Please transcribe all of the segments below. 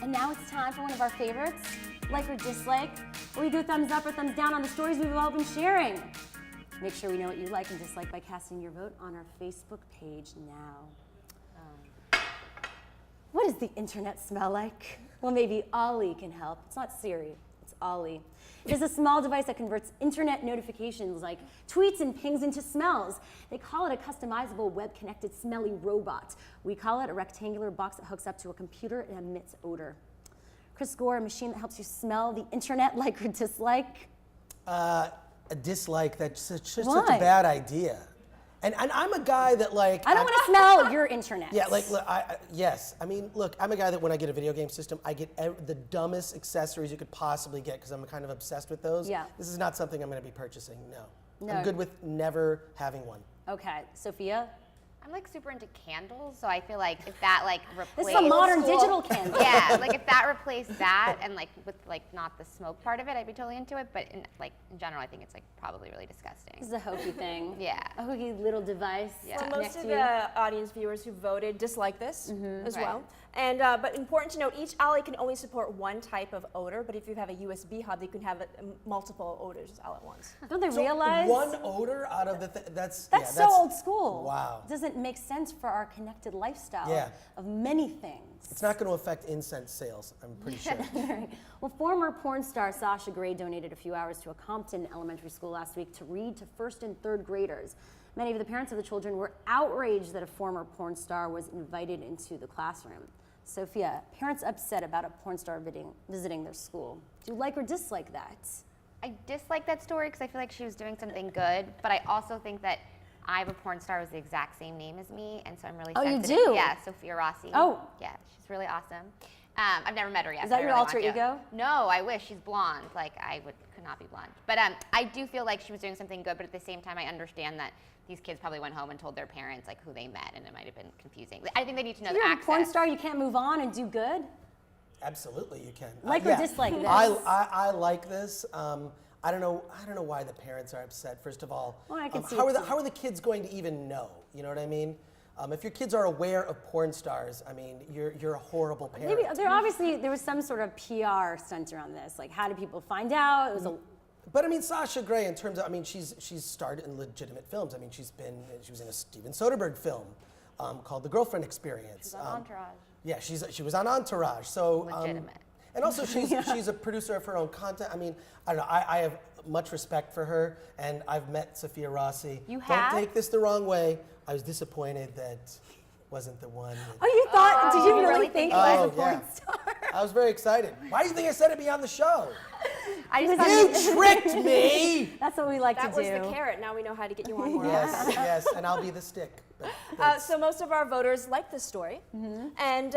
And now it's time for one of our favorites, like or dislike, where we do thumbs up or thumbs down on the stories we've all been sharing. Make sure we know what you like and dislike by casting your vote on our Facebook page now. What does the internet smell like? Well, maybe Ollie can help. It's not Siri, it's Ollie. It is a small device that converts internet notifications like tweets and pings into smells. They call it a customizable web-connected smelly robot. We call it a rectangular box that hooks up to a computer and emits odor. Chris Gore, a machine that helps you smell the internet, like or dislike? A dislike. That's just such a bad idea. And I'm a guy that like... I don't want to smell your internet. Yeah, like, look, yes. I mean, look, I'm a guy that when I get a video game system, I get the dumbest accessories you could possibly get because I'm kind of obsessed with those. Yeah. This is not something I'm going to be purchasing, no. No. I'm good with never having one. Okay, Sophia? I'm like super into candles, so I feel like if that like replaced... This is a modern digital candle. Yeah, like if that replaced that and like with like not the smoke part of it, I'd be totally into it. But in general, I think it's like probably really disgusting. This is a hokey thing. Yeah. A hokey little device. Yeah. So most of the audience viewers who voted dislike this as well. And but important to note, each Ollie can only support one type of odor, but if you have a USB hub, you can have multiple odors all at once. Don't they realize? One odor out of the That's so old school. Wow. It doesn't make sense for our connected lifestyle Yeah. of many things. It's not going to affect incense sales, I'm pretty sure. Right. Well, former porn star Sasha Grey donated a few hours to a Compton elementary school last week to read to first and third graders. Many of the parents of the children were outraged that a former porn star was invited into the classroom. Sophia, parents upset about a porn star visiting their school. Do you like or dislike that? I dislike that story because I feel like she was doing something good, but I also think that I have a porn star with the exact same name as me, and so I'm really sensitive. You do? Yeah, Sophia Rossi. Oh. Yeah, she's really awesome. I've never met her yet. Is that but I your really alter want to. ego? No, I wish. She's blonde. Like, could not be blonde. But I do feel like she was doing something good, but at the same time, I understand that these kids probably went home and told their parents like who they met, and it might have been confusing. I think they need to know the You're access. a porn star, you can't move on and do good? Absolutely, you can. Like or dislike this? I like this. I don't know why the parents are upset. First of all, Well, I can see how it are the kids going to even know? You know what I mean? If your kids are aware of porn stars, I mean, you're a horrible parent. Maybe there was some sort of PR stunt around this. Like, how did people find out? It was a But I mean, Sasha Grey, in terms of, I mean, she's starred in legitimate films. I mean, she was in a Steven Soderbergh film called The Girlfriend Experience. She's on Entourage. Yeah, she was on Entourage. So Legitimate. And also, she's a producer of her own content. I mean, I don't know. I have much respect for her, and I've met Sophia Rossi. You have? Don't take this the wrong way. I was disappointed that wasn't the one. Oh, you thought? Did you you really really think think it was Oh, a porn yeah. star? I was very excited. Why do you think I said it'd be on the show? I just You tricked me! That's what we like That to was do. the carrot. Now we know how to get you on more. Yes, and I'll be the stick. But So most of our voters like this story, and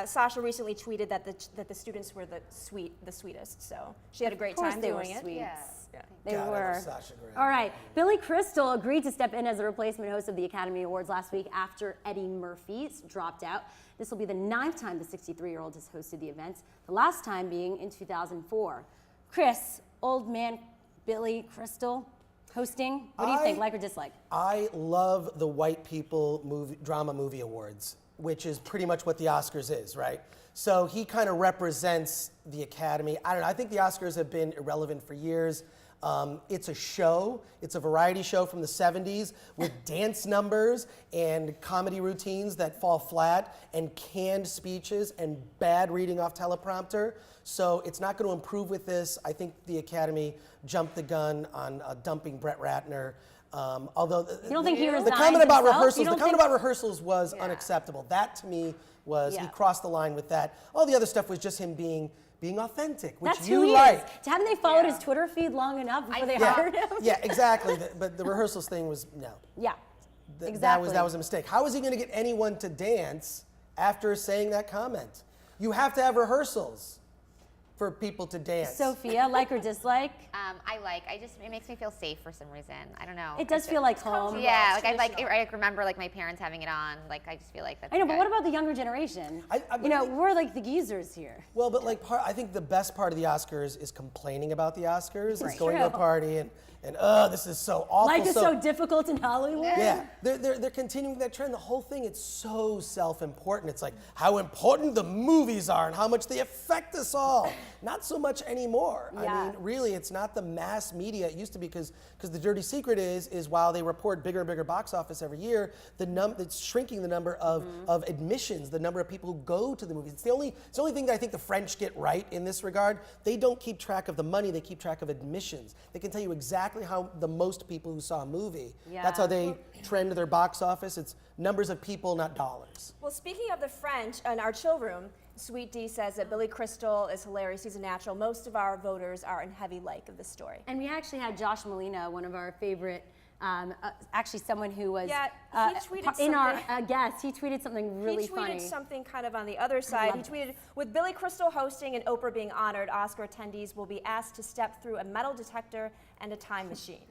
Sasha recently tweeted that the students were the sweetest. So she had a great Of course time they doing were it. sweet. Yeah. They God, I love were. Sasha Grey. All right. Billy Crystal agreed to step in as a replacement host of the Academy Awards last week after Eddie Murphy dropped out. This will be the 9th time the 63-year-old has hosted the event, the last time being in 2004. Chris, old man Billy Crystal, hosting. What do you think, like or dislike? I love the White People Drama Movie Awards, which is pretty much what the Oscars is, right? So he kind of represents the Academy. I don't know, I think the Oscars have been irrelevant for years. It's a show, it's a variety show from the 70s with dance numbers and comedy routines that fall flat and canned speeches and bad reading off teleprompter. So it's not going to improve with this. I think the Academy jumped the gun on dumping Brett Ratner. Although You don't think he resigned the comment about himself? rehearsals, You the don't comment think- about rehearsals was unacceptable. That to me was he Yeah. crossed the line with that. All the other stuff was just him being authentic, which That's you who he like. is. Haven't they followed his Twitter feed long enough before they hired him? Yeah, exactly. But the rehearsals thing was no. Yeah, That exactly. was a mistake. How is he going to get anyone to dance after saying that comment? You have to have rehearsals. for people to dance. Sophia, like or dislike? I like. It makes me feel safe for some reason. I don't know. It does feel like home. Yeah, like I remember like my parents having it on. Like I just feel like that's. I know, but good. what about the younger generation? We're like the geezers here. Well, but like I think the best part of the Oscars is complaining about the Oscars. It's going to a True. party and this is so awful. Life is so difficult in Hollywood. Yeah, they're continuing that trend. The whole thing, it's so self-important. It's like how important the movies are and how much they affect us all. Not so much anymore. Yeah. I mean, really, it's not the mass media. It used to be because the dirty secret is while they report bigger and bigger box office every year, it's shrinking the number of admissions, the number of people who go to the movies. It's the only thing that I think the French get right in this regard. They don't keep track of the money. They keep track of admissions. They can tell you exactly how the most people who saw a movie. Yeah. That's how they trend their box office. It's numbers of people, not dollars. Well, speaking of the French, in our chill room, Sweet D says that Billy Crystal is hilarious. He's a natural. Most of our voters are in heavy like of this story. And we actually had Josh Molina, one of our favorite, actually someone who was he tweeted in our something. guest. He tweeted something really funny. He tweeted something kind of on the other side. He tweeted, with Billy Crystal hosting and Oprah being honored, Oscar attendees will be asked to step through a metal detector and a time machine.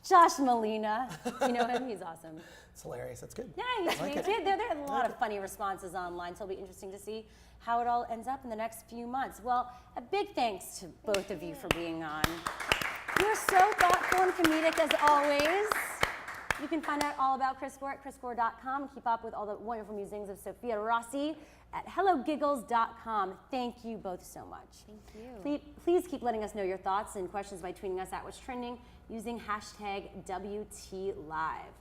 Josh Molina, you know him? He's awesome. It's hilarious. That's good. Yeah, there are a lot of funny responses online, so it'll be interesting to see how it all ends up in the next few months. Well, a big thanks to both of you for being on. You're so thoughtful and comedic as always. You can find out all about Chris Gore at chrisgore.com and keep up with all the wonderful musings of Sophia Rossi at hellogiggles.com. Thank you both so much. Thank you. Please keep letting us know your thoughts and questions by tweeting us at What's Trending using hashtag WTLive.